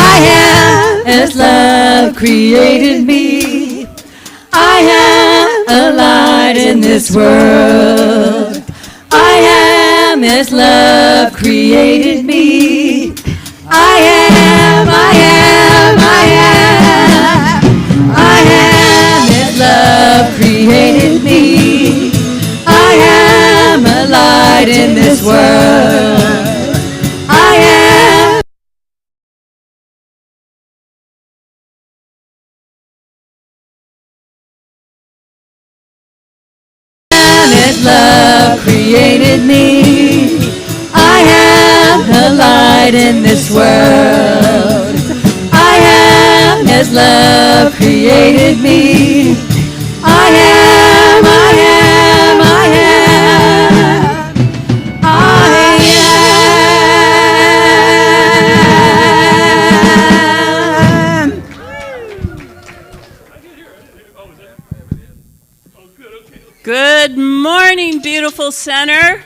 I am as love created me. I am a light in this world. I am as love created me. I am as love created me. I am a light in this world. I am as love created me. I am a light in this world. I am as love created me. I am Good morning, beautiful center.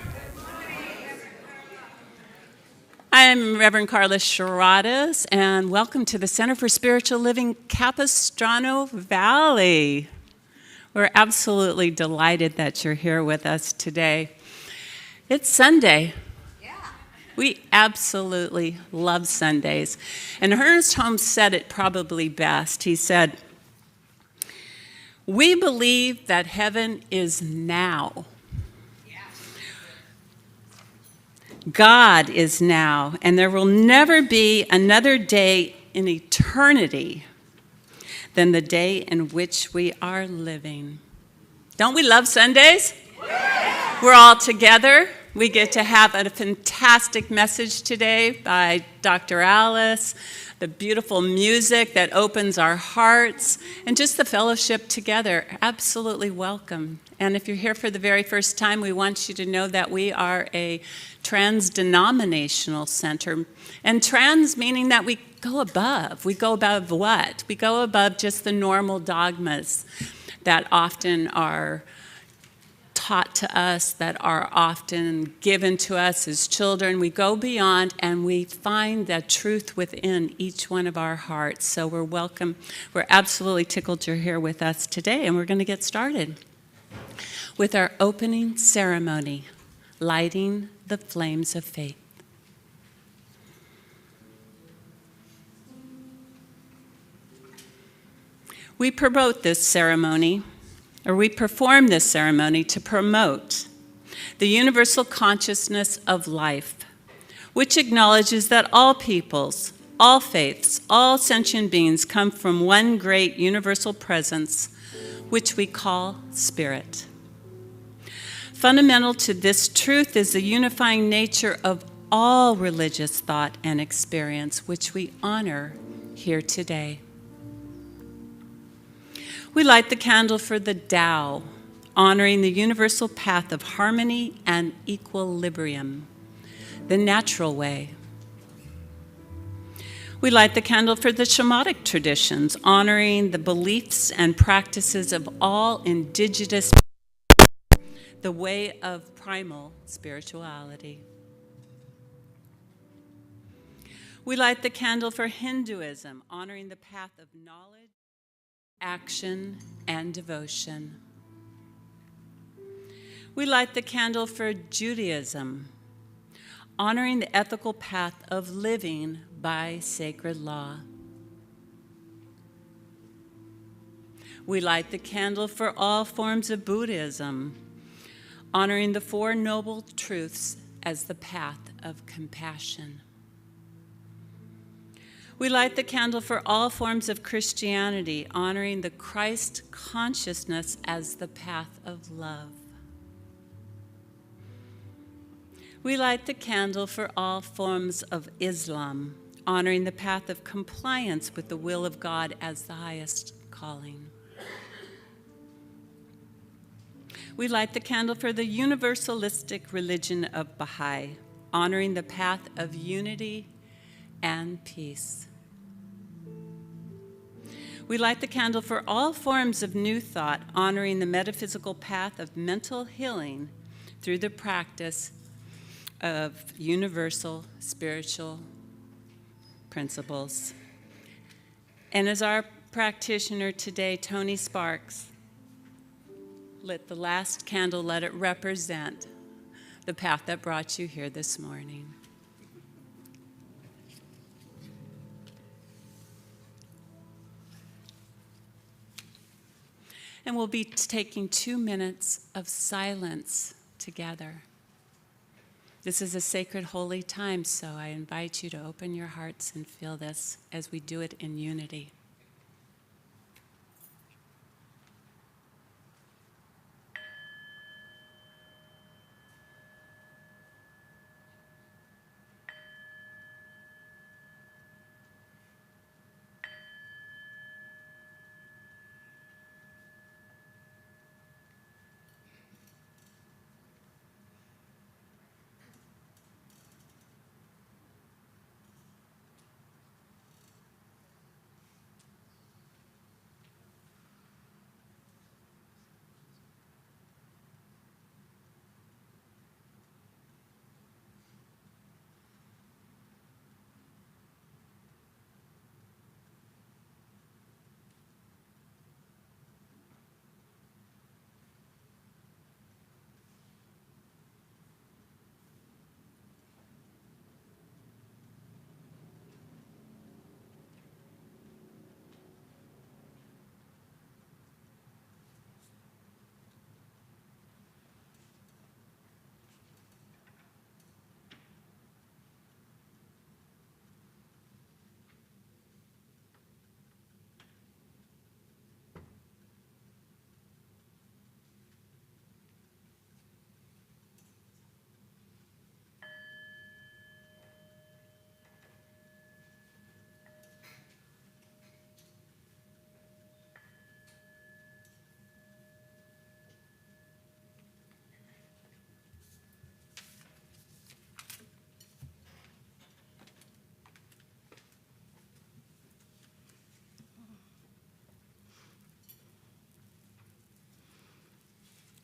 I'm Reverend Carla Shiradas, and welcome to the Center for Spiritual Living, Capistrano Valley. We're absolutely delighted that you're here with us today. It's Sunday. We absolutely love Sundays. And Ernest Holmes said it probably best. He said, "We believe that heaven is now. God is now, and there will never be another day in eternity than the day in which we are living." Don't we love Sundays? We're all together. We get to have a fantastic message today by Dr. Alice, the beautiful music that opens our hearts, and just the fellowship together. Absolutely welcome. And if you're here for the very first time, we want you to know that we are a trans-denominational center. And trans meaning that we go above. We go above what? We go above just the normal dogmas that often are taught to us, that are often given to us as children. We go beyond and we find that truth within each one of our hearts. So we're welcome. We're absolutely tickled you're here with us today, and we're going to get started with our opening ceremony, lighting the flames of faith. We perform this ceremony to promote the universal consciousness of life, which acknowledges that all peoples, all faiths, all sentient beings come from one great universal presence, which we call spirit. Fundamental to this truth is the unifying nature of all religious thought and experience, which we honor here today. We light the candle for the Tao, honoring the universal path of harmony and equilibrium, the natural way. We light the candle for the shamanic traditions, honoring the beliefs and practices of all indigenous peoples, the way of primal spirituality. We light the candle for Hinduism, honoring the path of knowledge, action, and devotion. We light the candle for Judaism, honoring the ethical path of living by sacred law. We light the candle for all forms of Buddhism, honoring the Four Noble Truths as the path of compassion. We light the candle for all forms of Christianity, honoring the Christ consciousness as the path of love. We light the candle for all forms of Islam, honoring the path of compliance with the will of God as the highest calling. We light the candle for the universalistic religion of Baha'i, honoring the path of unity and peace. We light the candle for all forms of new thought, honoring the metaphysical path of mental healing through the practice of universal spiritual principles. And as our practitioner today, Tony Sparks, lit the last candle, let it represent the path that brought you here this morning. And we'll be taking 2 minutes of silence together. This is a sacred, holy time, so I invite you to open your hearts and feel this as we do it in unity.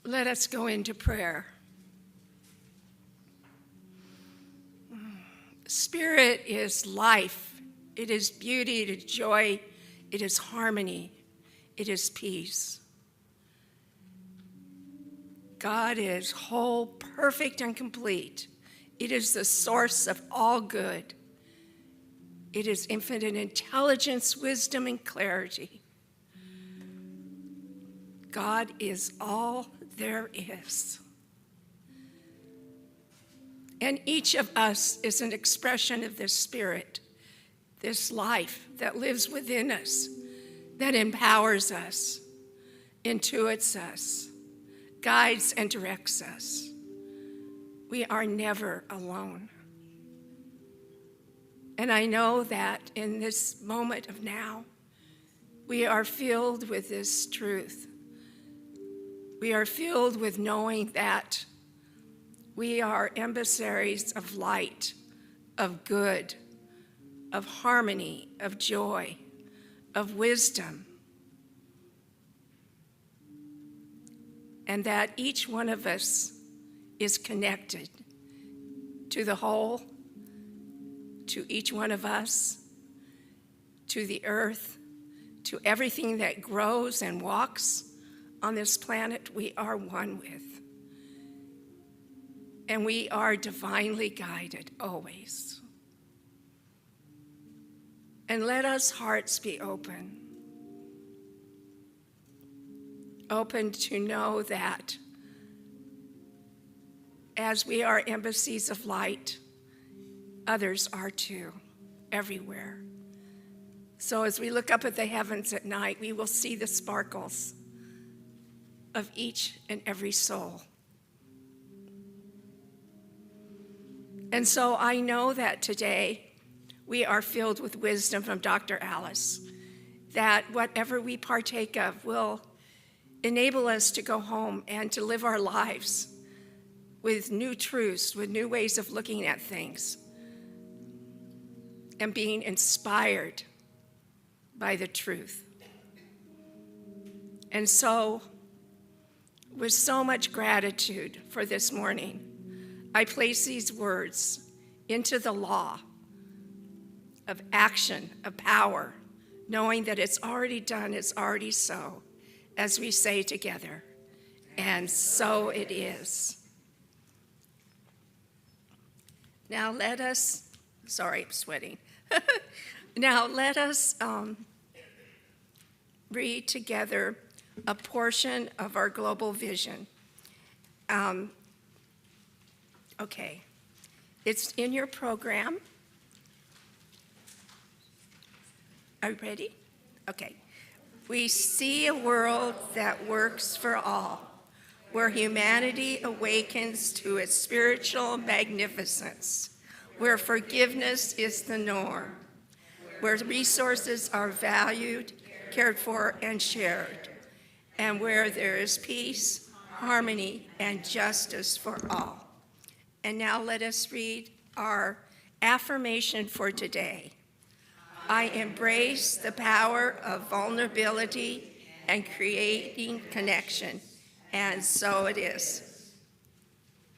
Let us go into prayer. Spirit is life. It is beauty. It is joy. It is harmony. It is peace. God is whole, perfect, and complete. It is the source of all good. It is infinite intelligence, wisdom, and clarity. God is all there is. And each of us is an expression of this spirit, this life that lives within us, that empowers us, intuits us, guides and directs us. We are never alone. And I know that in this moment of now, we are filled with this truth. We are filled with knowing that we are emissaries of light, of good, of harmony, of joy, of wisdom, and that each one of us is connected to the whole, to each one of us, to the earth, to everything that grows and walks on this planet. We are one with. And we are divinely guided always. And let us hearts be open. Open to know that as we are embassies of light, others are too, everywhere. So as we look up at the heavens at night, we will see the sparkles of each and every soul. And so I know that today we are filled with wisdom from Dr. Alice, that whatever we partake of will enable us to go home and to live our lives with new truths, with new ways of looking at things, and being inspired by the truth. And so, with so much gratitude for this morning, I place these words into the law of action, of power, knowing that it's already done, it's already so, as we say together, and so it is. Now let us, sorry, I'm sweating. Now let us read together a portion of our global vision. Okay, it's in your program. Are you ready? Okay. We see a world that works for all, where humanity awakens to its spiritual magnificence, where forgiveness is the norm, where resources are valued, cared for, and shared, and where there is peace, harmony, and justice for all. And now let us read our affirmation for today. I embrace the power of vulnerability and creating connection, and so it is.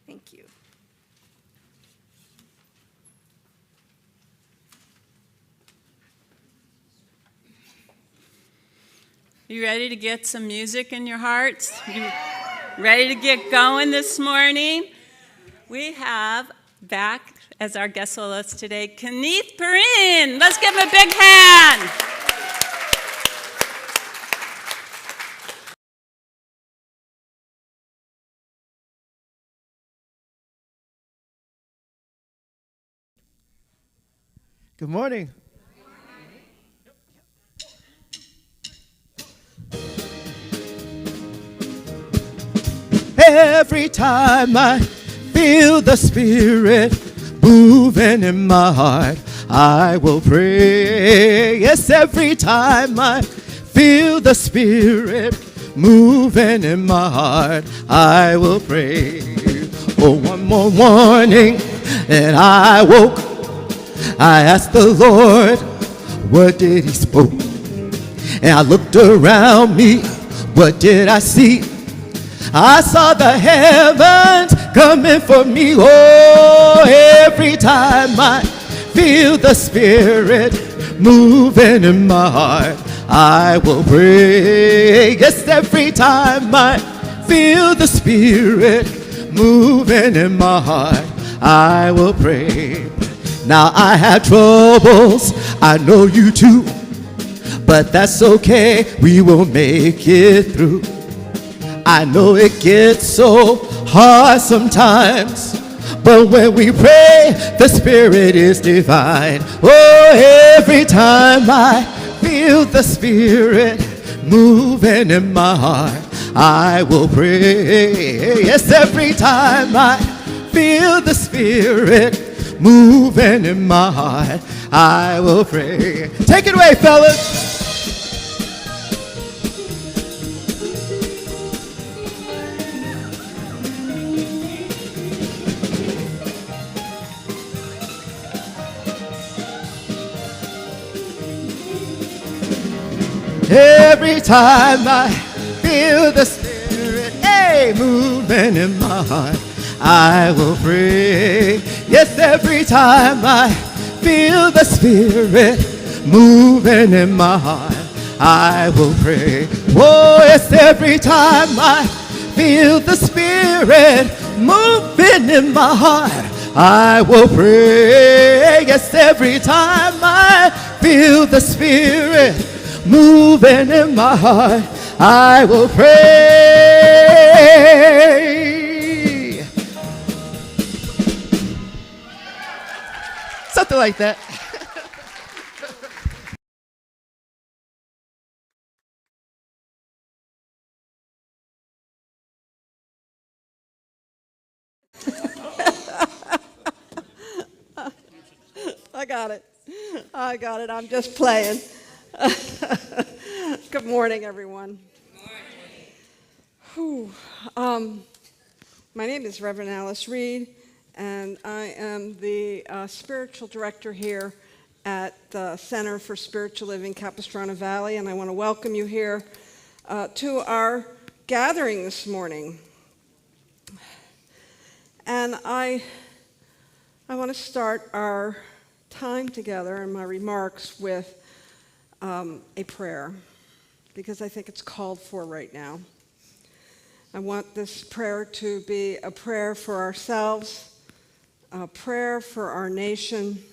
Thank you. You ready to get some music in your hearts? You ready to get going this morning? We have back as our guest soloist today, Kenneth Perrine. Let's give him a big hand. Good morning. Every time I feel the Spirit moving in my heart, I will pray. Yes, every time I feel the Spirit moving in my heart, I will pray. Oh, one more morning, and I woke. I asked the Lord, what did he spoke? And I looked around me, what did I see? I saw the heavens coming for me. Oh, every time I feel the Spirit moving in my heart, I will pray. Yes, every time I feel the Spirit moving in my heart, I will pray. Now I have troubles, I know you too, but that's okay, we will make it through. I know it gets so hard sometimes, but when we pray, the Spirit is divine. Oh, every time I feel the Spirit moving in my heart, I will pray. Yes, every time I feel the Spirit moving in my heart, I will pray. Take it away, fellas. Every time I feel the Spirit, hey, moving in my heart, I will pray. Yes, every time I feel the Spirit moving in my heart, I will pray. Oh, yes, every time I feel the Spirit moving in my heart, I will pray. Yes, every time I feel the Spirit moving in my heart, I will pray. Something like that. I got it. I'm just playing. Good morning, everyone. Good morning. My name is Reverend Alice Reid, and I am the spiritual director here at the Center for Spiritual Living, Capistrano Valley, and I want to welcome you here to our gathering this morning. And I want to start our time together and my remarks with a prayer because I think it's called for right now. I want this prayer to be a prayer for ourselves, a prayer for our nation,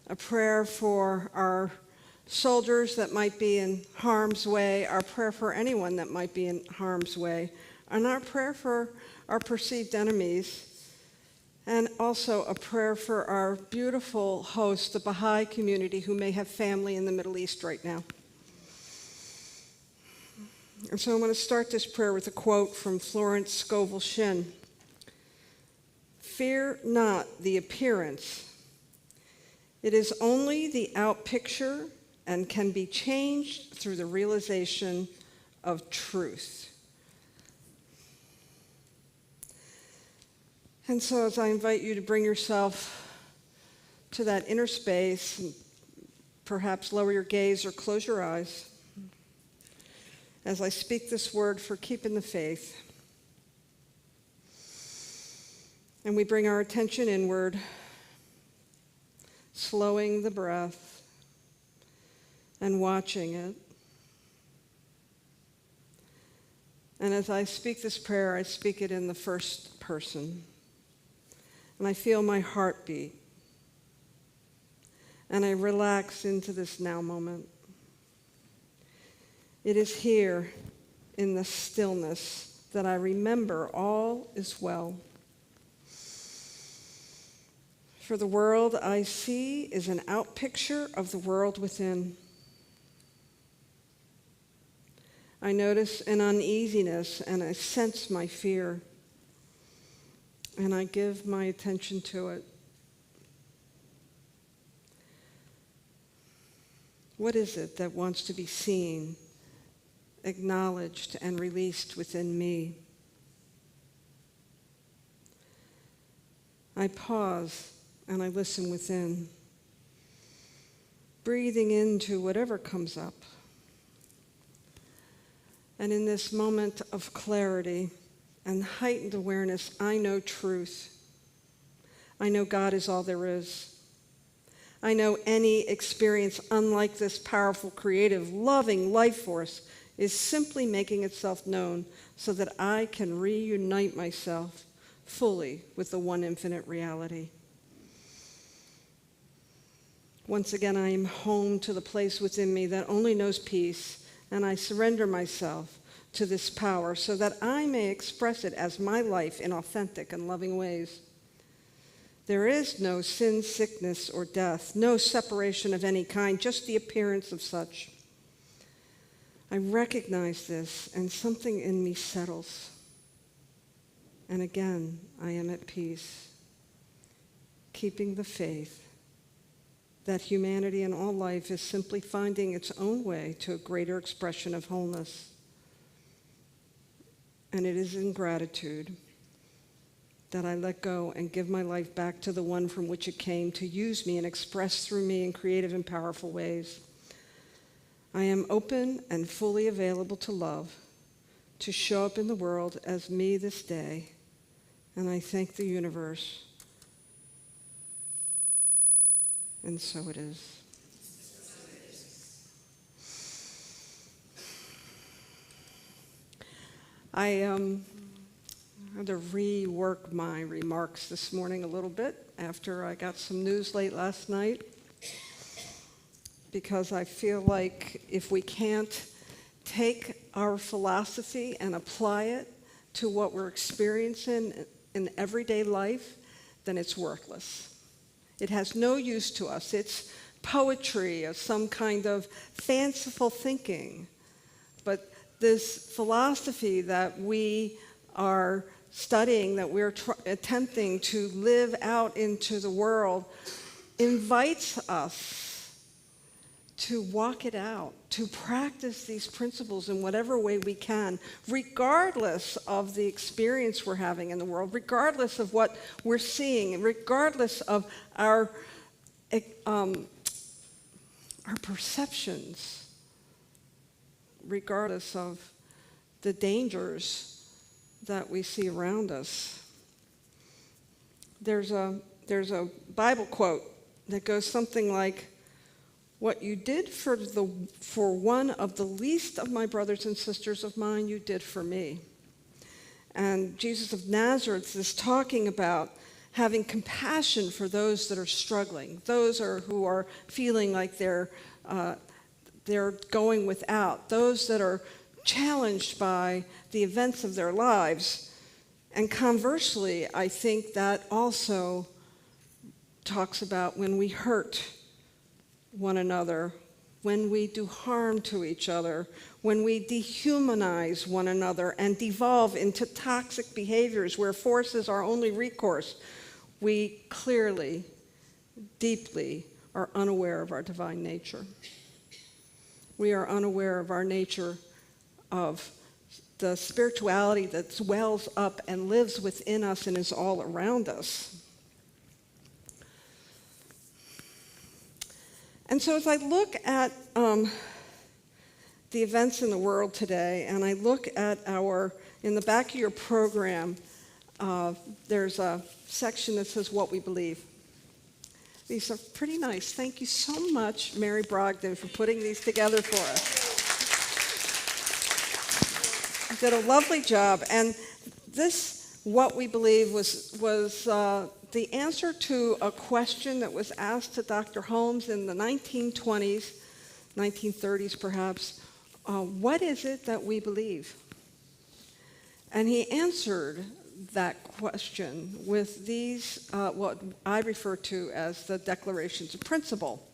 a prayer for our soldiers that might be in harm's way, our prayer for anyone that might be in harm's way, and our prayer for our perceived enemies, and also a prayer for our beautiful host, the Baha'i community, who may have family in the Middle East right now. And so I'm going to start this prayer with a quote from Florence Scovel Shinn. "Fear not the appearance. It is only the outpicture and can be changed through the realization of truth." And so as I invite you to bring yourself to that inner space, and perhaps lower your gaze or close your eyes, as I speak this word for keeping the faith, and we bring our attention inward, slowing the breath and watching it. And as I speak this prayer, I speak it in the first person. And I feel my heart beat. And I relax into this now moment. It is here in the stillness that I remember all is well. For the world I see is an outpicture of the world within. I notice an uneasiness and I sense my fear, and I give my attention to it. What is it that wants to be seen, acknowledged, and released within me? I pause and I listen within, breathing into whatever comes up. And in this moment of clarity and heightened awareness, I know truth. I know God is all there is. I know any experience unlike this powerful, creative, loving life force is simply making itself known so that I can reunite myself fully with the one infinite reality. Once again, I am home to the place within me that only knows peace, and I surrender myself to this power so that I may express it as my life in authentic and loving ways. There is no sin, sickness, or death, no separation of any kind, just the appearance of such. I recognize this, and something in me settles. And again, I am at peace, keeping the faith that humanity and all life is simply finding its own way to a greater expression of wholeness. And it is in gratitude that I let go and give my life back to the one from which it came to use me and express through me in creative and powerful ways. I am open and fully available to love, to show up in the world as me this day, and I thank the universe. And so it is. I had to rework my remarks this morning a little bit after I got some news late last night, because I feel like if we can't take our philosophy and apply it to what we're experiencing in everyday life, then it's worthless. It has no use to us. It's poetry or some kind of fanciful thinking. But this philosophy that we are studying, that we're attempting to live out into the world, invites us to walk it out, to practice these principles in whatever way we can, regardless of the experience we're having in the world, regardless of what we're seeing, regardless of our perceptions, regardless of the dangers that we see around us. There's a Bible quote that goes something like, What you did for one of the least of my brothers and sisters of mine, you did for me. And Jesus of Nazareth is talking about having compassion for those that are struggling, who are feeling like they're going without, those that are challenged by the events of their lives. And conversely, I think that also talks about when we hurt one another, when we do harm to each other, when we dehumanize one another and devolve into toxic behaviors where force is our only recourse, we clearly, deeply are unaware of our divine nature. We are unaware of our nature, of the spirituality that swells up and lives within us and is all around us. And so as I look at the events in the world today, and I look at in the back of your program, there's a section that says what we believe. These are pretty nice. Thank you so much, Mary Brogdon, for putting these together for us. You did a lovely job. And this, what we believe, was the answer to a question that was asked to Dr. Holmes in the 1920s, 1930s perhaps. What is it that we believe? And he answered that question with these, what I refer to as the declarations of principle.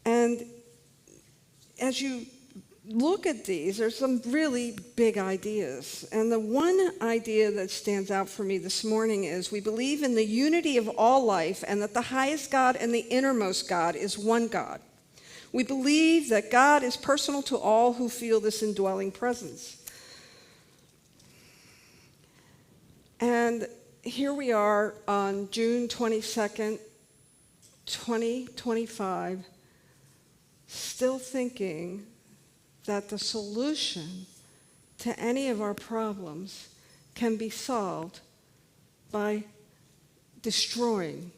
And as you look at these, there's some really big ideas. And the one idea that stands out for me this morning is we believe in the unity of all life and that the highest God and the innermost God is one God. We believe that God is personal to all who feel this indwelling presence. And here we are on June 22nd, 2025, still thinking that the solution to any of our problems can be solved by destroying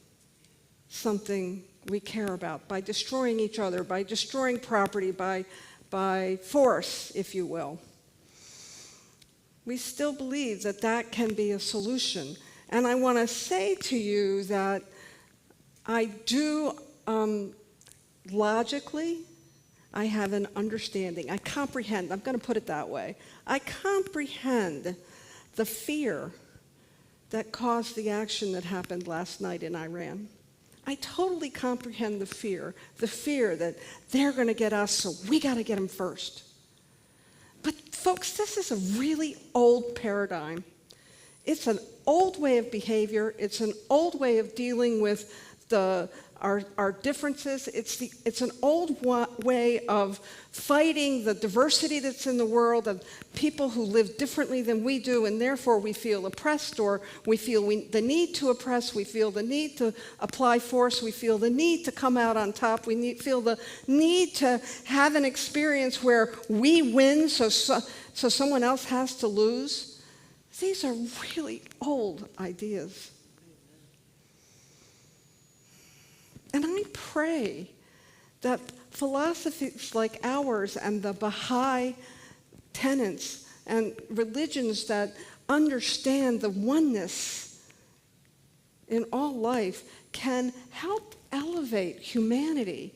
something we care about, by destroying each other, by destroying property, by force, if you will. We still believe that that can be a solution. And I want to say to you that I do, logically, I have an understanding. I comprehend. I'm going to put it that way. I comprehend the fear that caused the action that happened last night in Iran. I totally comprehend the fear that they're going to get us, so we got to get them first. But folks, this is a really old paradigm. It's an old way of behavior. It's an old way of dealing with our differences. It's an old way of fighting the diversity that's in the world of people who live differently than we do, and therefore we feel oppressed, or we feel the need to oppress, we feel the need to apply force, we feel the need to come out on top, feel the need to have an experience where we win so someone else has to lose. These are really old ideas. And I pray that philosophies like ours and the Baha'i tenets and religions that understand the oneness in all life can help elevate humanity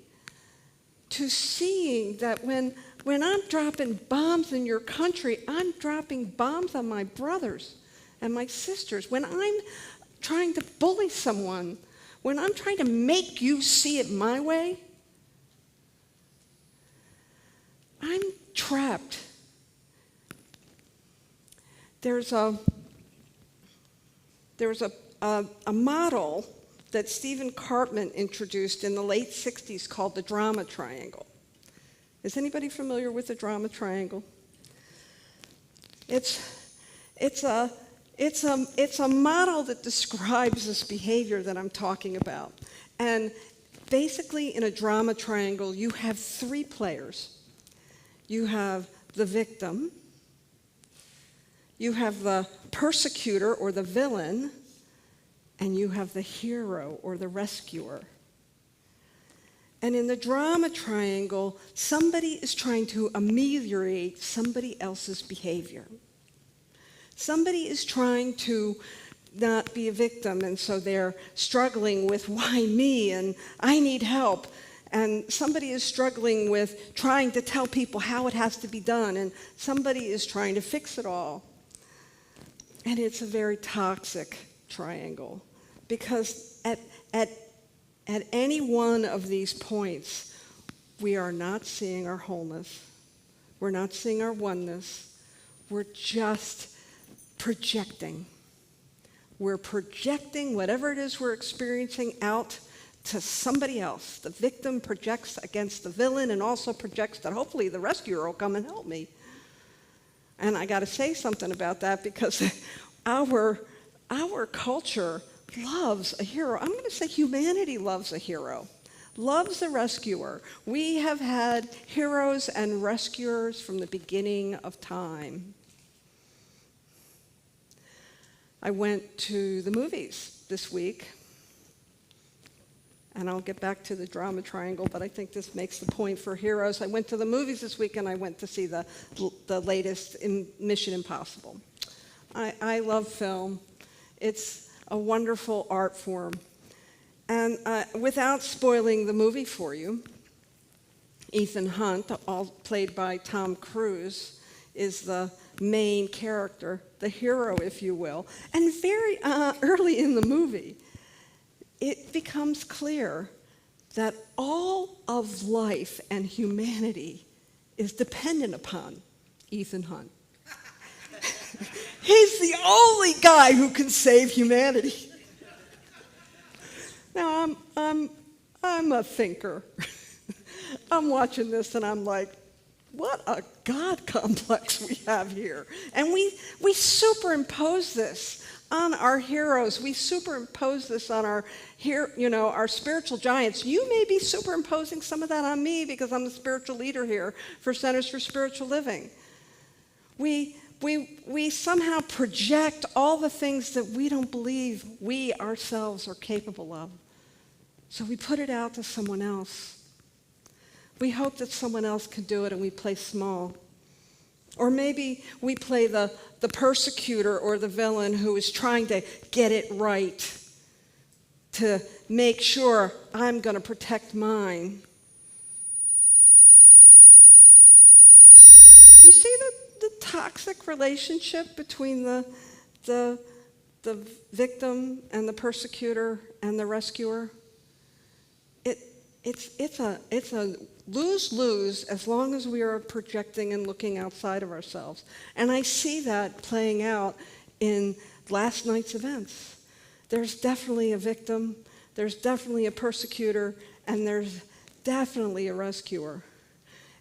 to seeing that when I'm dropping bombs in your country, I'm dropping bombs on my brothers and my sisters. When I'm trying to bully someone, when I'm trying to make you see it my way, I'm trapped. There's a model that Stephen Cartman introduced in the late 60s called the drama triangle. Is anybody familiar with the drama triangle? It's a model that describes this behavior that I'm talking about. And basically, in a drama triangle, you have three players. You have the victim, you have the persecutor or the villain, and you have the hero or the rescuer. And in the drama triangle, somebody is trying to ameliorate somebody else's behavior. Somebody is trying to not be a victim, and so they're struggling with why me and I need help. And somebody is struggling with trying to tell people how it has to be done, and somebody is trying to fix it all. And it's a very toxic triangle, because at any one of these points, we are not seeing our wholeness. We're not seeing our oneness. We're just projecting. We're projecting whatever it is we're experiencing out to somebody else. The victim projects against the villain and also projects that hopefully the rescuer will come and help me. And I got to say something about that, because our culture loves a hero. I'm going to say humanity loves a hero, loves a rescuer. We have had heroes and rescuers from the beginning of time. I went to the movies this week, and I'll get back to the drama triangle, but I think this makes the point for heroes. I went to the movies this week, and I went to see the latest in Mission Impossible. I love film. It's a wonderful art form. And without spoiling the movie for you, Ethan Hunt, played by Tom Cruise, is the main character, the hero, if you will. And very early in the movie, it becomes clear that all of life and humanity is dependent upon Ethan Hunt. He's the only guy who can save humanity. Now, I'm a thinker. I'm watching this and I'm like, what a God complex we have here. And we superimpose this on our heroes. We superimpose this on our spiritual giants. You may be superimposing some of that on me because I'm the spiritual leader here for Centers for Spiritual Living. We somehow project all the things that we don't believe we ourselves are capable of. So we put it out to someone else. We hope that someone else can do it, and we play small. Or maybe we play the persecutor or the villain who is trying to get it right, to make sure I'm going to protect mine. You see the toxic relationship between the victim and the persecutor and the rescuer? It's a lose-lose as long as we are projecting and looking outside of ourselves. And I see that playing out in last night's events. There's definitely a victim, there's definitely a persecutor, and there's definitely a rescuer.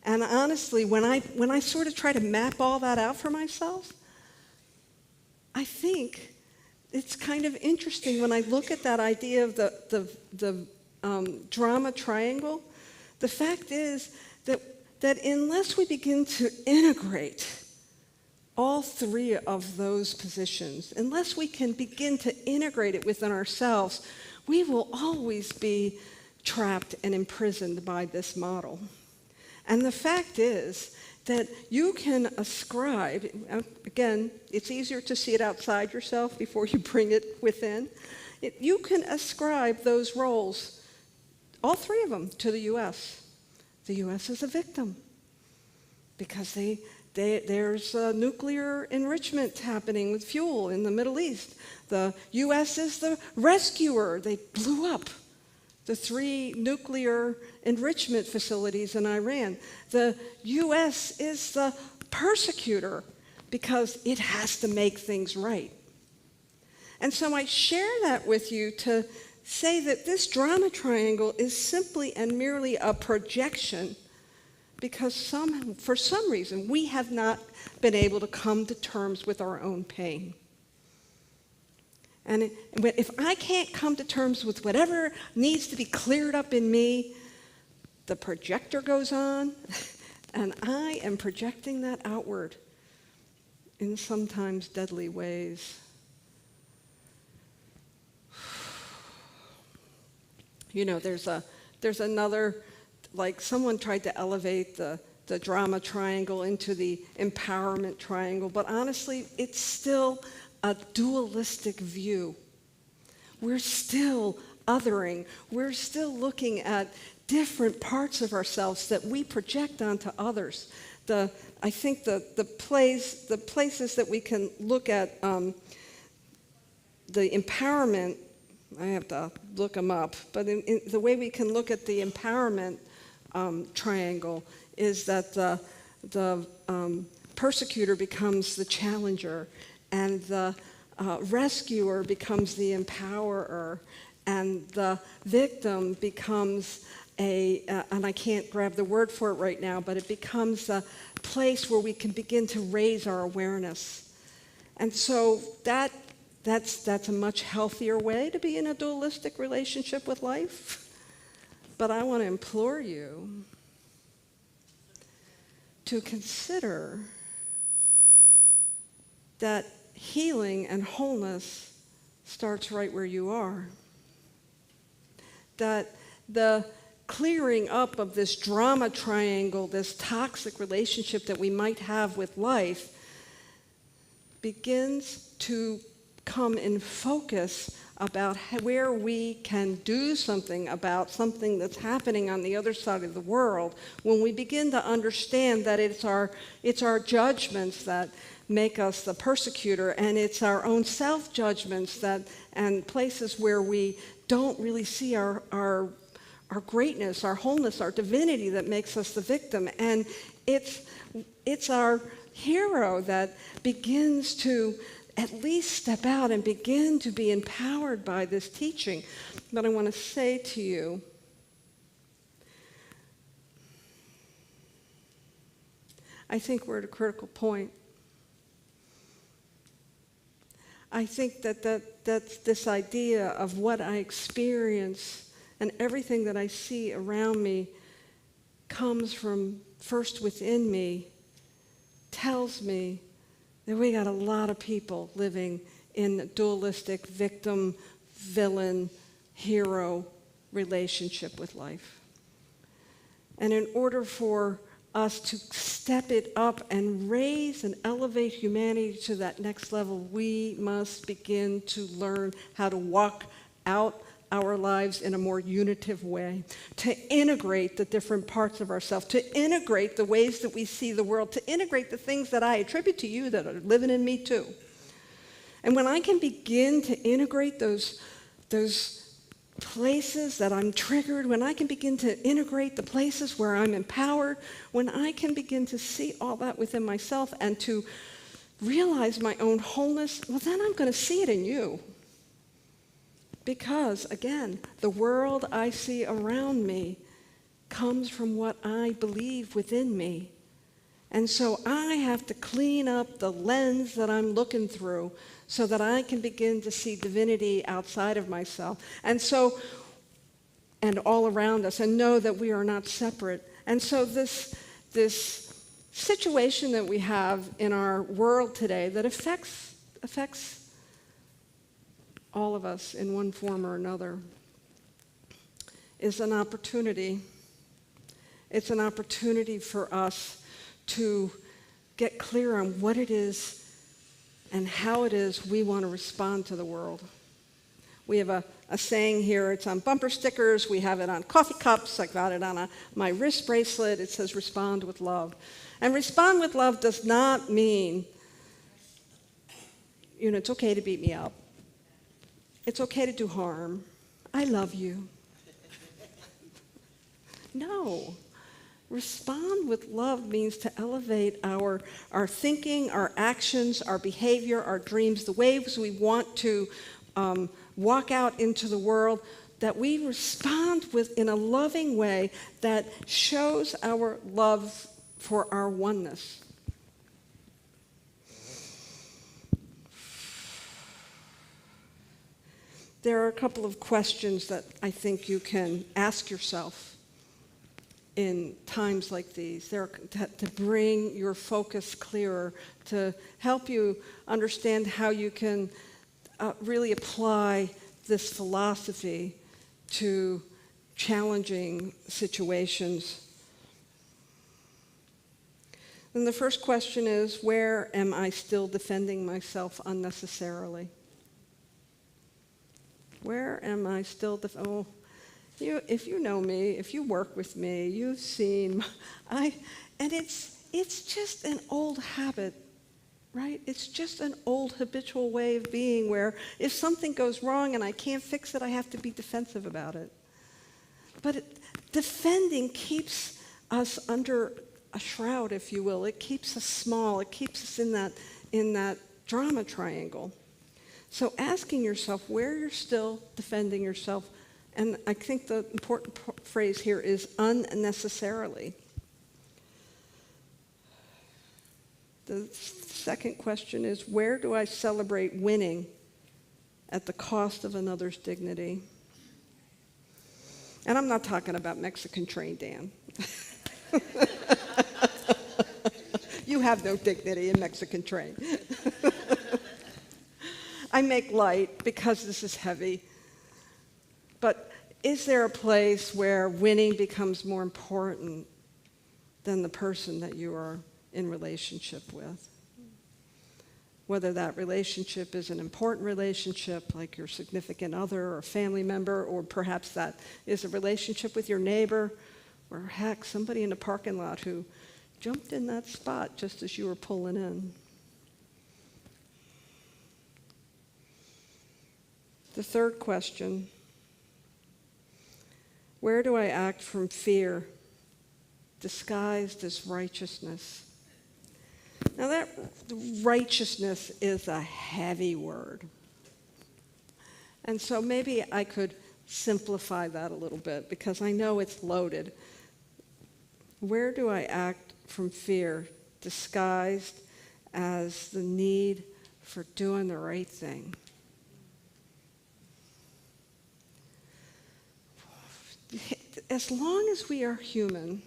And honestly, when I sort of try to map all that out for myself, I think it's kind of interesting when I look at that idea of the drama triangle. The fact is that unless we begin to integrate all three of those positions, unless we can begin to integrate it within ourselves, we will always be trapped and imprisoned by this model. And the fact is that you can ascribe, again, it's easier to see it outside yourself before you bring it within. You can ascribe those roles, all three of them, to the U.S. The U.S. is a victim because there's nuclear enrichment happening with fuel in the Middle East. The U.S. is the rescuer. They blew up the 3 nuclear enrichment facilities in Iran. The U.S. is the persecutor because it has to make things right. And so I share that with you to say that this drama triangle is simply and merely a projection because for some reason we have not been able to come to terms with our own pain. And if I can't come to terms with whatever needs to be cleared up in me, the projector goes on, and I am projecting that outward in sometimes deadly ways. You know, there's a There's another, like someone tried to elevate the drama triangle into the empowerment triangle, but honestly, it's still a dualistic view. We're still othering. We're still looking at different parts of ourselves that we project onto others. I think the places that we can look at the empowerment, I have to look them up, but in the way we can look at the empowerment triangle is that the persecutor becomes the challenger, and the rescuer becomes the empowerer, and the victim becomes and I can't grab the word for it right now, but it becomes a place where we can begin to raise our awareness. And so that's a much healthier way to be in a dualistic relationship with life. But I want to implore you to consider that healing and wholeness starts right where you are. That the clearing up of this drama triangle, this toxic relationship that we might have with life, begins to come in focus about where we can do something about something that's happening on the other side of the world, when we begin to understand that it's our judgments that make us the persecutor, and it's our own self-judgments and places where we don't really see our greatness, our wholeness, our divinity that makes us the victim. And it's our hero that begins to at least step out and begin to be empowered by this teaching. But I want to say to you, I think we're at a critical point. I think that's this idea of what I experience and everything that I see around me comes from first within me, tells me that we got a lot of people living in a dualistic victim, villain, hero relationship with life. And in order for us to step it up and raise and elevate humanity to that next level, we must begin to learn how to walk out our lives in a more unitive way, to integrate the different parts of ourselves, to integrate the ways that we see the world, to integrate the things that I attribute to you that are living in me too. And when I can begin to integrate those places that I'm triggered, when I can begin to integrate the places where I'm empowered, when I can begin to see all that within myself and to realize my own wholeness, well, then I'm going to see it in you. Because, again, the world I see around me comes from what I believe within me. And so I have to clean up the lens that I'm looking through so that I can begin to see divinity outside of myself. And all around us, and know that we are not separate. And so this situation that we have in our world today that affects all of us in one form or another is an opportunity. It's an opportunity for us to get clear on what it is and how it is we want to respond to the world. We have a saying here, it's on bumper stickers, we have it on coffee cups, I got it on my wrist bracelet, it says respond with love. And respond with love does not mean, it's okay to beat me up. It's okay to do harm. I love you. No. Respond with love means to elevate our thinking, our actions, our behavior, our dreams, the ways we want to walk out into the world, that we respond in a loving way that shows our love for our oneness. There are a couple of questions that I think you can ask yourself in times like these. They're to bring your focus clearer, to help you understand how you can really apply this philosophy to challenging situations. And the first question is, where am I still defending myself unnecessarily? Where am I still if you know me, if you work with me, you've seen, and it's just an old habit, right? It's just an old habitual way of being where if something goes wrong and I can't fix it, I have to be defensive about it. But defending keeps us under a shroud, if you will. It keeps us small. It keeps us in that drama triangle. So asking yourself where you're still defending yourself, and I think the important phrase here is unnecessarily. The second question is, where do I celebrate winning at the cost of another's dignity? And I'm not talking about Mexican train, Dan. You have no dignity in Mexican train. I make light because this is heavy. But is there a place where winning becomes more important than the person that you are in relationship with? Whether that relationship is an important relationship, like your significant other or family member, or perhaps that is a relationship with your neighbor, or heck, somebody in the parking lot who jumped in that spot just as you were pulling in. The third question, where do I act from fear, disguised as righteousness? Now that righteousness is a heavy word. And so maybe I could simplify that a little bit because I know it's loaded. Where do I act from fear, disguised as the need for doing the right thing? As long as we are human,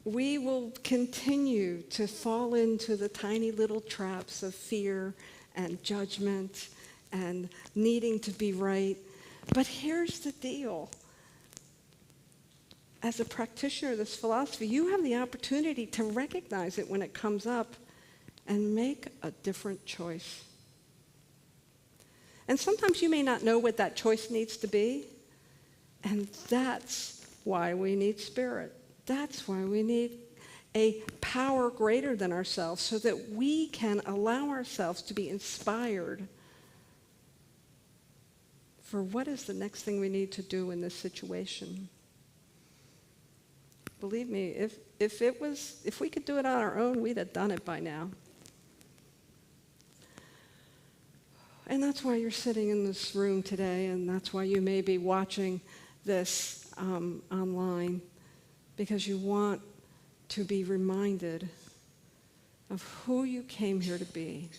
we will continue to fall into the tiny little traps of fear and judgment and needing to be right. But here's the deal. As a practitioner of this philosophy, you have the opportunity to recognize it when it comes up and make a different choice. And sometimes you may not know what that choice needs to be, and that's why we need spirit. That's why we need a power greater than ourselves so that we can allow ourselves to be inspired for what is the next thing we need to do in this situation. Believe me, if we could do it on our own, we'd have done it by now. And that's why you're sitting in this room today, and that's why you may be watching this online, because you want to be reminded of who you came here to be.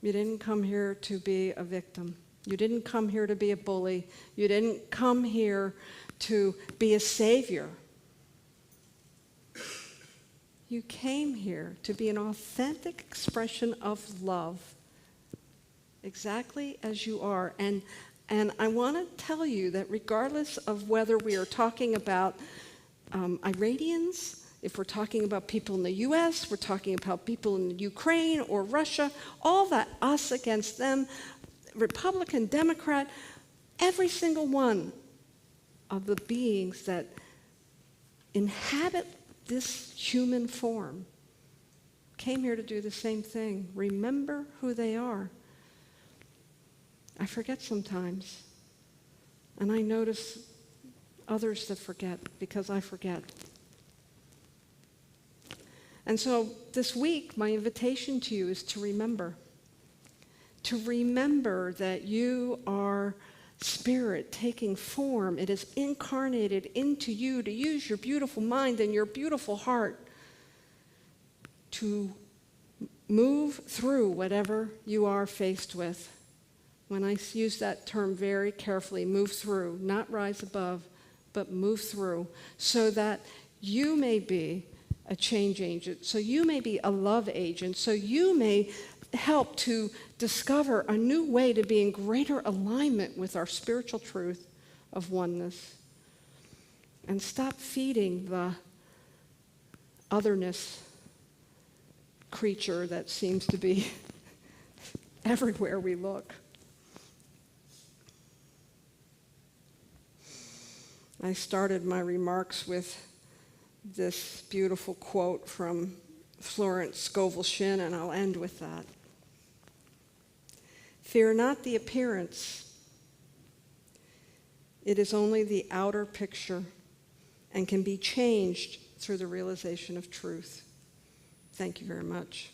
You didn't come here to be a victim. You didn't come here to be a bully. You didn't come here to be a savior. You came here to be an authentic expression of love, exactly as you are. And I want to tell you that regardless of whether we are talking about Iranians, if we're talking about people in the U.S., we're talking about people in Ukraine or Russia, all that us against them, Republican, Democrat, every single one of the beings that inhabit this human form came here to do the same thing. Remember who they are. I forget sometimes, and I notice others that forget because I forget. And so this week, my invitation to you is to remember that you are spirit taking form. It is incarnated into you to use your beautiful mind and your beautiful heart to move through whatever you are faced with. When I use that term very carefully, move through, not rise above, but move through, so that you may be a change agent, so you may be a love agent, so you may help to discover a new way to be in greater alignment with our spiritual truth, of oneness. And stop feeding the otherness creature that seems to be everywhere we look. I started my remarks with this beautiful quote from Florence Scovel Shinn, and I'll end with that. Fear not the appearance. It is only the outer picture and can be changed through the realization of truth. Thank you very much.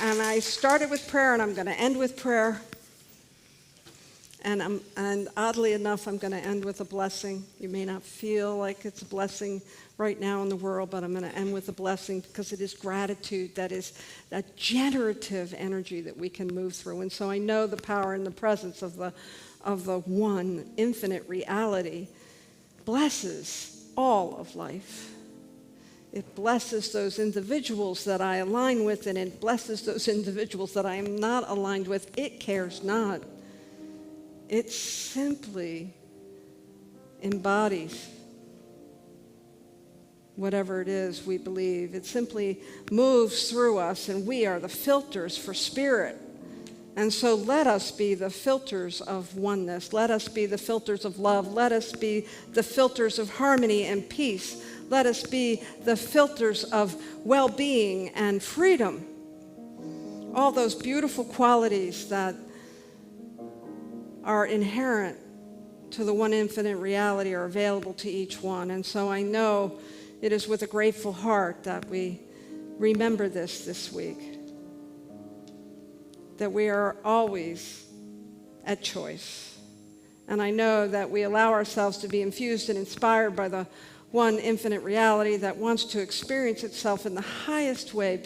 And I started with prayer, and I'm going to end with prayer. And oddly enough, I'm going to end with a blessing. You may not feel like it's a blessing right now in the world, but I'm going to end with a blessing because it is gratitude that is that generative energy that we can move through. And so I know the power and the presence of the one infinite reality blesses all of life. It blesses those individuals that I align with, and it blesses those individuals that I am not aligned with. It cares not. It simply embodies whatever it is we believe. It simply moves through us, and we are the filters for spirit. And so let us be the filters of oneness. Let us be the filters of love. Let us be the filters of harmony and peace. Let us be the filters of well-being and freedom. All those beautiful qualities that are inherent to the one infinite reality are available to each one. And so I know it is with a grateful heart that we remember this week, that we are always at choice. And I know that we allow ourselves to be infused and inspired by the one infinite reality that wants to experience itself in the highest way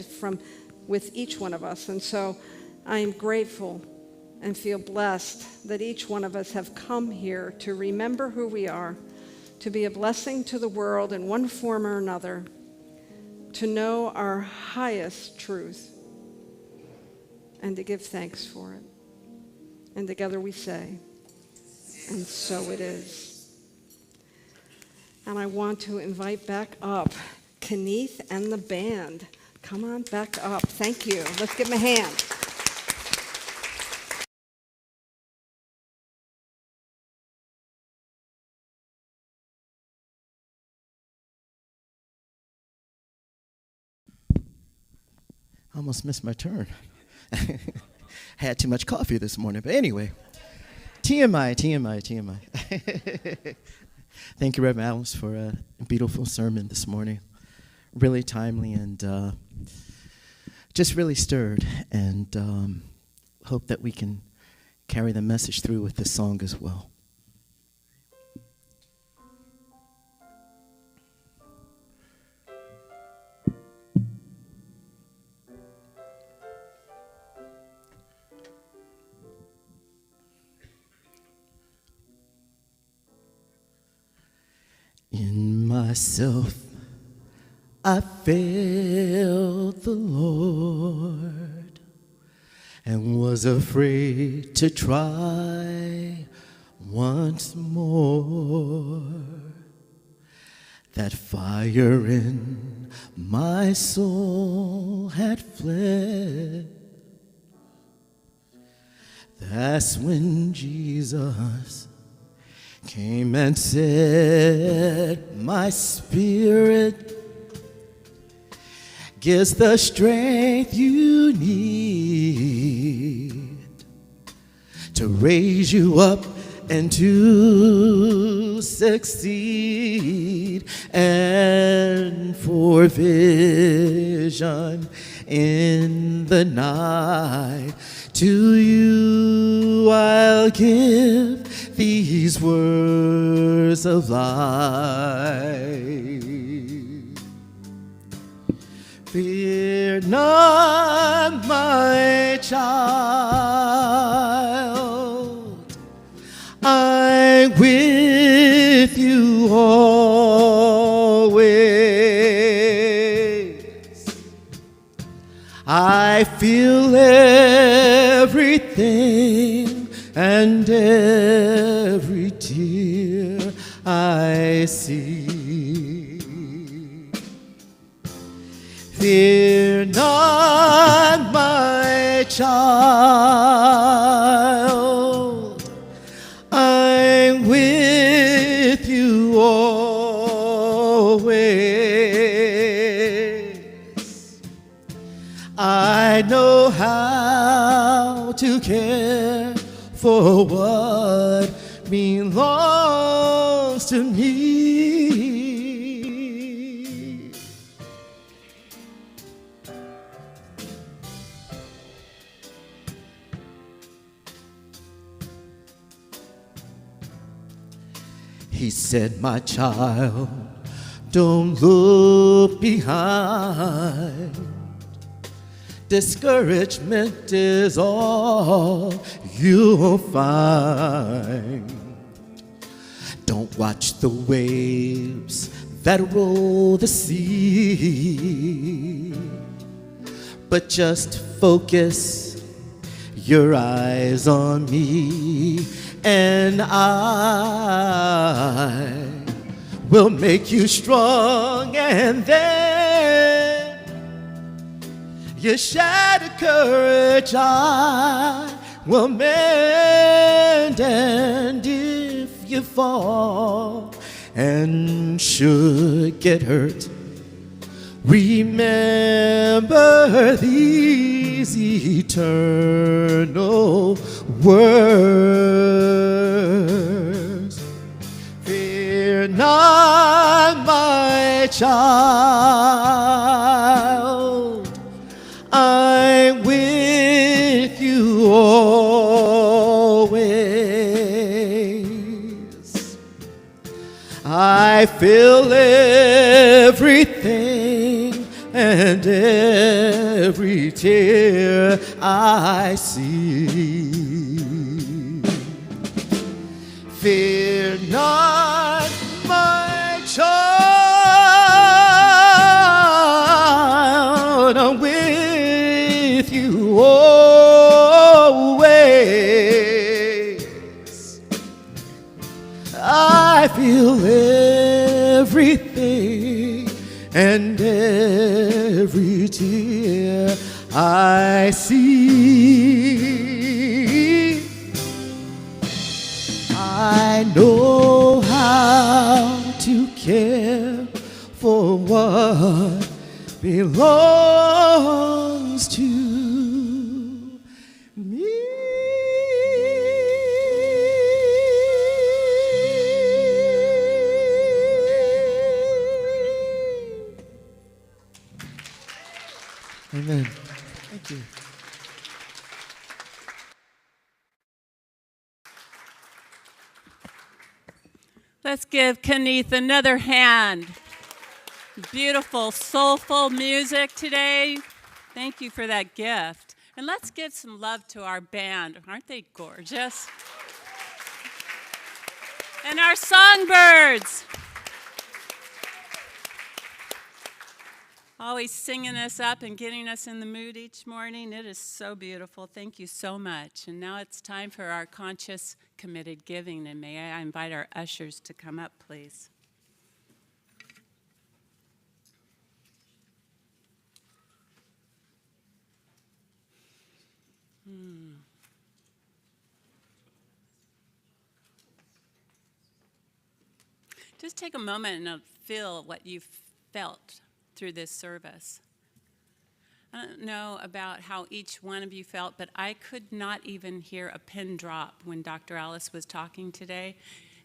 with each one of us. And so I am grateful and feel blessed that each one of us have come here to remember who we are, to be a blessing to the world in one form or another, to know our highest truth, and to give thanks for it. And together we say, and so it is. And I want to invite back up Kenneth and the band. Come on back up. Thank you. Let's give them a hand. I almost missed my turn. Had too much coffee this morning. But anyway, TMI. Thank you, Reverend Alice, for a beautiful sermon this morning. Really timely and just really stirred. And hope that we can carry the message through with this song as well. In myself, I failed the Lord and was afraid to try once more. That fire in my soul had fled. That's when Jesus came and said, my spirit gives the strength you need to raise you up and to succeed, and for vision in the night. To you I'll give these words of life. Fear not, my child, I'm with you always. I feel everything and every tear I see. Fear not, my child, I'm with you always. I know how to care for what belongs to me. He said, my child, don't look behind. Discouragement is all you'll find. Don't watch the waves that roll the sea, but just focus your eyes on me, and I will make you strong, and then your shattered courage I will mend. And if you fall and should get hurt, remember these eternal words. Fear not, my child, I'm with you always. I feel everything and every tear I see. Fear not, my child, I'm with you always. I feel everything and every tear I see. I know how to care for what belongs to me. Amen. Thank you. Let's give Kenneth another hand. Beautiful, soulful music today. Thank you for that gift. And let's give some love to our band. Aren't they gorgeous? And our songbirds. Always singing us up and getting us in the mood each morning. It is so beautiful. Thank you so much. And now it's time for our conscious, committed giving. And may I invite our ushers to come up, please. Just take a moment and feel what you felt through this service. I don't know about how each one of you felt, but I could not even hear a pin drop when Dr. Alice was talking today.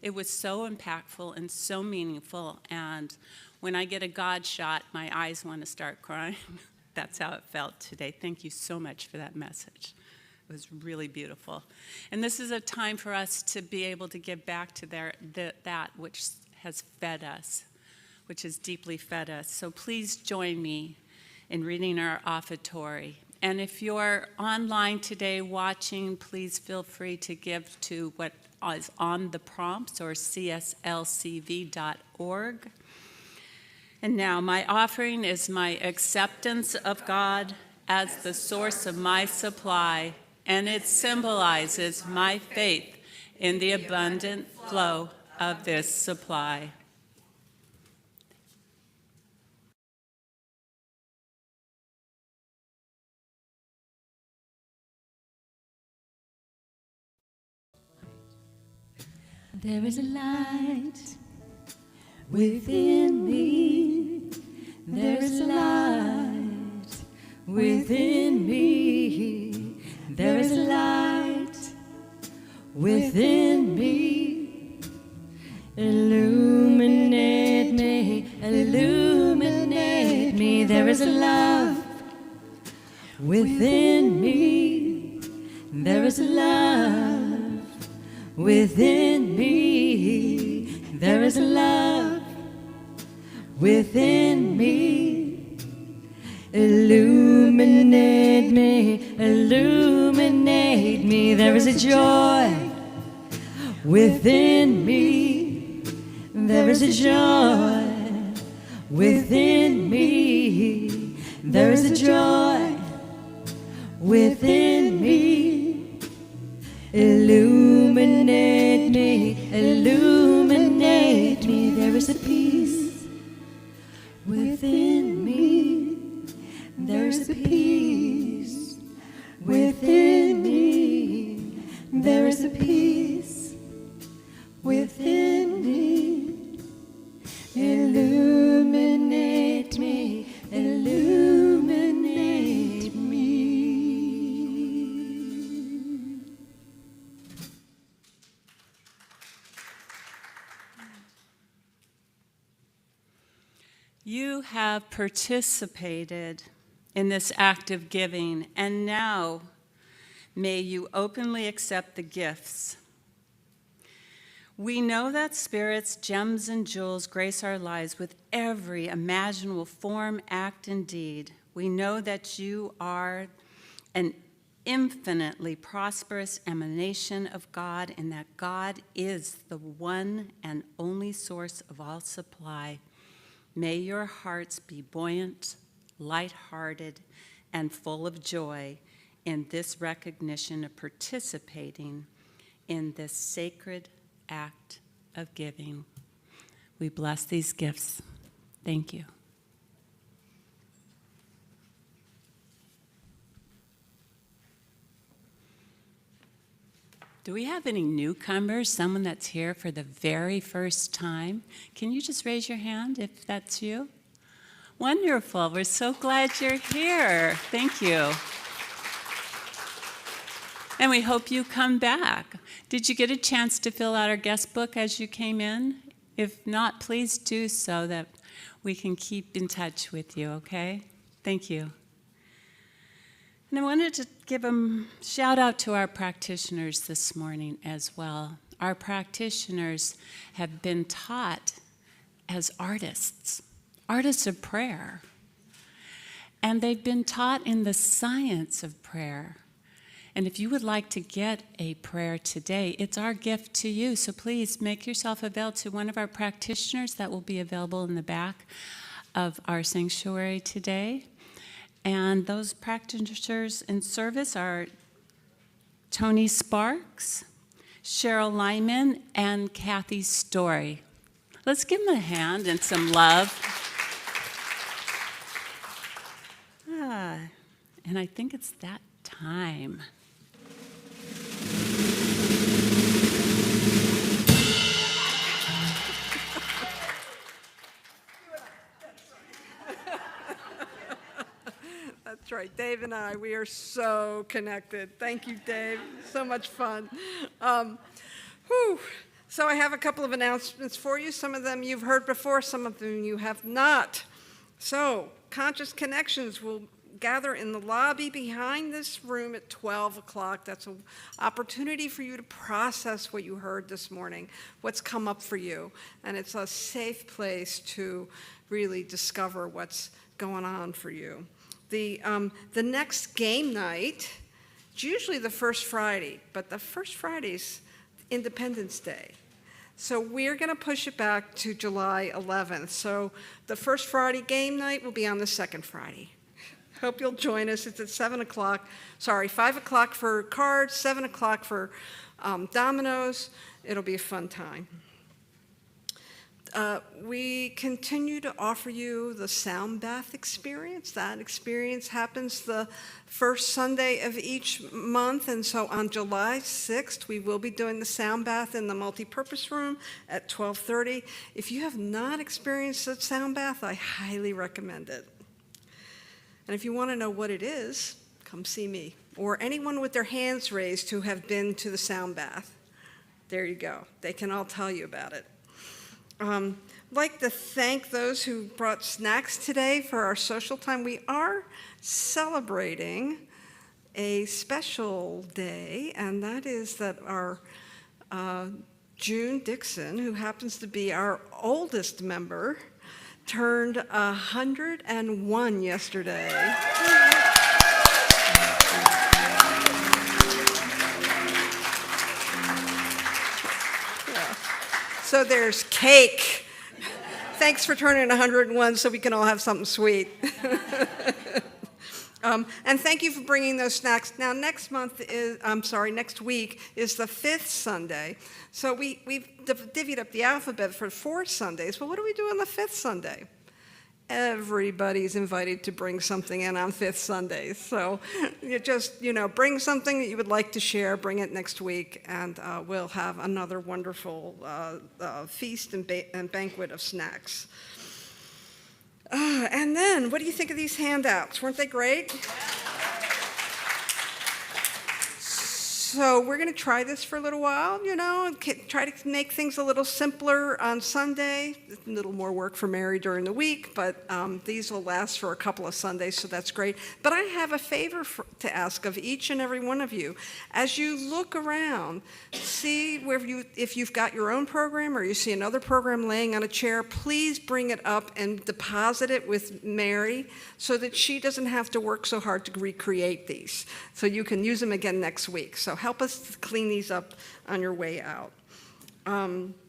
It was so impactful and so meaningful, and when I get a God shot, my eyes want to start crying. That's how it felt today. Thank you so much for that message. It was really beautiful. And this is a time for us to be able to give back to that which has fed us, which has deeply fed us. So please join me in reading our offertory. And if you're online today watching, please feel free to give to what is on the prompts or cslcv.org. And now my offering is my acceptance of God as the source of my supply, and it symbolizes my faith in the abundant flow of this supply. There is a light within me. There is a light within me. There is a light within me. Illuminate me, illuminate me. There is a love within me. There is a love within me. There is a love within me. Illuminate me, illuminate me. There is a joy within me. There is a joy within me. There is a joy within me. Illuminate me, illuminate me. There is a peace within me. There is a peace within me. There is a peace within me. Illuminate me, illuminate me. You have participated in this act of giving, and now may you openly accept the gifts. We know that Spirit's gems and jewels grace our lives with every imaginable form, act, and deed. We know that you are an infinitely prosperous emanation of God, and that God is the one and only source of all supply. May your hearts be buoyant, lighthearted, and full of joy in this recognition of participating in this sacred act of giving. We bless these gifts. Thank you. Do we have any newcomers, someone that's here for the very first time? Can you just raise your hand if that's you? Wonderful. We're so glad you're here. Thank you. And we hope you come back. Did you get a chance to fill out our guest book as you came in? If not, please do so that we can keep in touch with you, okay? Thank you. And I wanted to give a shout out to our practitioners this morning as well. Our practitioners have been taught as artists of prayer. And they've been taught in the science of prayer. And if you would like to get a prayer today, it's our gift to you. So please make yourself available to one of our practitioners that will be available in the back of our sanctuary today. And those practitioners in service are Tony Sparks, Cheryl Lyman, and Kathy Story. Let's give them a hand and some love. And I think it's that time. That's right. Dave and I, we are so connected. Thank you, Dave. So much fun. So I have a couple of announcements for you. Some of them you've heard before, some of them you have not. So Conscious Connections will gather in the lobby behind this room at 12 o'clock. That's an opportunity for you to process what you heard this morning, what's come up for you. And it's a safe place to really discover what's going on for you. The next game night, it's usually the first Friday, but the first Friday's Independence Day. So we're going to push it back to July 11th. So the first Friday game night will be on the second Friday. Hope you'll join us. It's at 7 o'clock. Sorry, 5 o'clock for cards, 7 o'clock for dominoes. It'll be a fun time. We continue to offer you the sound bath experience. That experience happens the first Sunday of each month, and so on July 6th, we will be doing the sound bath in the multipurpose room at 12:30. If you have not experienced a sound bath, I highly recommend it. And if you want to know what it is, come see me, or anyone with their hands raised who have been to the sound bath. There you go. They can all tell you about it. I'd like to thank those who brought snacks today for our social time. We are celebrating a special day, and that is that our June Dixon, who happens to be our oldest member, turned 101 yesterday. So there's cake. Thanks for turning 101 so we can all have something sweet. And thank you for bringing those snacks. Now, next week is the 5th Sunday. So we've divvied up the alphabet for 4 Sundays. But what do we do on the 5th Sunday? Everybody's invited to bring something in on 5th Sunday. So you just, bring something that you would like to share, bring it next week, and we'll have another wonderful feast and banquet of snacks. And then, what do you think of these handouts? Weren't they great? So we're going to try this for a little while, try to make things a little simpler on Sunday. A little more work for Mary during the week, but these will last for a couple of Sundays, so that's great. But I have a favor to ask of each and every one of you. As you look around, see if you've got your own program or you see another program laying on a chair, please bring it up and deposit it with Mary so that she doesn't have to work so hard to recreate these. So you can use them again next week. So help us clean these up on your way out.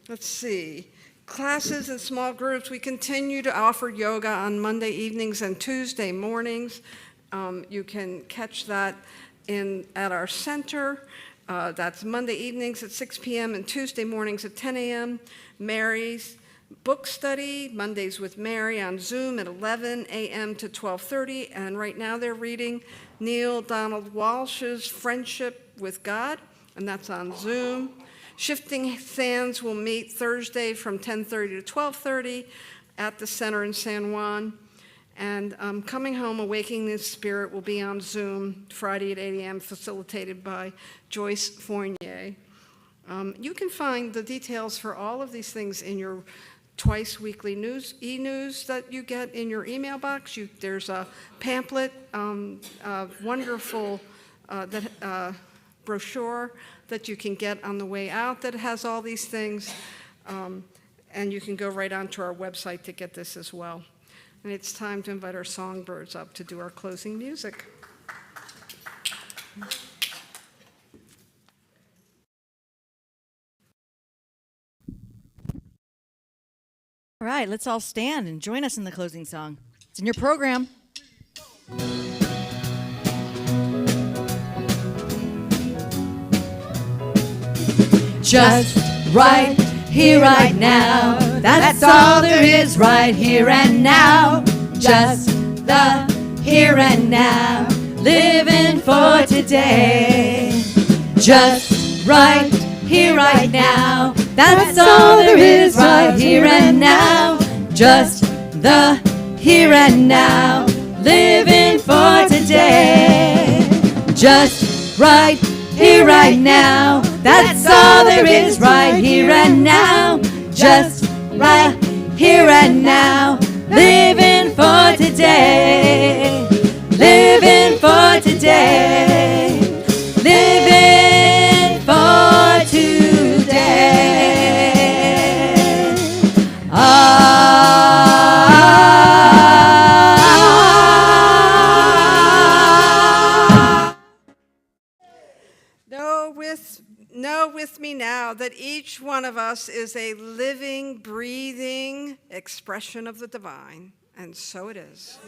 Let's see. Classes and small groups. We continue to offer yoga on Monday evenings and Tuesday mornings. You can catch that at our center. That's Monday evenings at 6 p.m. and Tuesday mornings at 10 a.m. Mary's book study, Mondays with Mary on Zoom at 11 a.m. to 12:30. And right now they're reading Neil Donald Walsh's Friendship with God, and that's on Zoom. Shifting Sands will meet Thursday from 10:30 to 12:30 at the center in San Juan. And Coming Home, Awakening the Spirit will be on Zoom Friday at 8 a.m., facilitated by Joyce Fournier. You can find the details for all of these things in your twice weekly e-news that you get in your email box. There's a pamphlet, wonderful brochure that you can get on the way out that has all these things. And you can go right onto our website to get this as well. And it's time to invite our songbirds up to do our closing music. All right, let's all stand and join us in the closing song. It's in your program. Just right here, right now. That's all there is right here and now. Just the here and now. Living for today. Just right here, right now. That's all there is right here and now. Just the here and now. Living for today. Just right here, right now. That's all there is right here and now. Just right here and now. Living for today. Living for today. Living for today. Know with me now that each one of us is a living, breathing expression of the divine, and so it is.